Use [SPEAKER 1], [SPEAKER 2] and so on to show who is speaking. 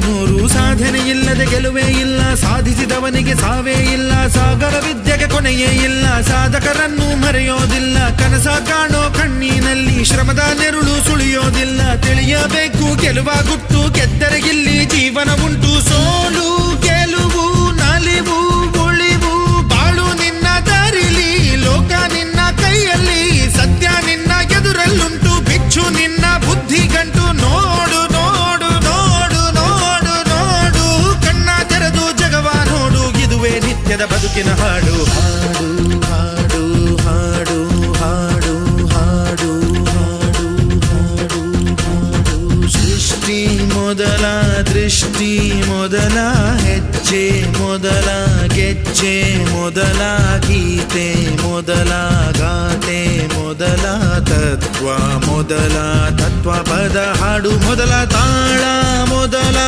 [SPEAKER 1] ನೂರು ಸಾಧನೆ ಇಲ್ಲದೆ ಗೆಲುವೇ ಇಲ್ಲ, ಸಾಧಿಸಿದವನಿಗೆ ಸಾವೇ ಇಲ್ಲ, ಸಾಗರ ವಿದ್ಯೆಗೆ ಕೊನೆಯೇ ಇಲ್ಲ, ಸಾಧಕರನ್ನು ಮರೆಯೋದಿಲ್ಲ, ಕನಸ ಕಾಣೋ ಕಣ್ಣಿನಲ್ಲಿ ಶ್ರಮದ ನೆರುಳು ಸುಳಿಯೋದಿಲ್ಲ, ತಿಳಿಯಬೇಕು ಗೆಲುವ ಗುಟ್ಟು, ಗೆದ್ದರೆ ಇಲ್ಲಿ ಜೀವನ ಉಂಟು, ಸೋಲು ಗೆಲುವು ನಲಿವು ಉಳಿವು ಬಾಳು ನಿನ್ನ ದಾರಿಲಿ, ಲೋಕ ನಿನ್ನ ಕೈಯಲ್ಲಿ, ಸತ್ಯ ನಿನ್ನ ಎದುರಲ್ಲುಂಟು, ಬಿಚ್ಚು ನಿನ್ನ ಬುದ್ಧಿ ಗಂಟು, ನೋಡು ನೋಡು ನೋಡು ನೋಡು ನೋಡು, ಕಣ್ಣ ತೆರೆದು ಜಗವ ನೋಡು, ಇದುವೇ ನಿತ್ಯದ ಬದುಕಿನ ಹಾಡು. ಹಾಡು ಹಾಡು ಹಾಡು ಹಾಡು ಹಾಡು ಹಾಡು ಹಾಡು ಹಾಡು. ಸೃಷ್ಟಿ ಮೊದಲ ದೃಷ್ಟಿ ಮೊದಲ ಹೆಜ್ಜೆ ಮೊದಲ ಗೆಜ್ಜೆ ಮೊದಲ ಗೀತೆ ಮೊದಲ ಗಾತೆ ಮೊದಲ ತತ್ವ ಮೊದಲ ತತ್ವ ಪದ ಹಾಡು ಮೊದಲ ತಾಳ ಮೊದಲ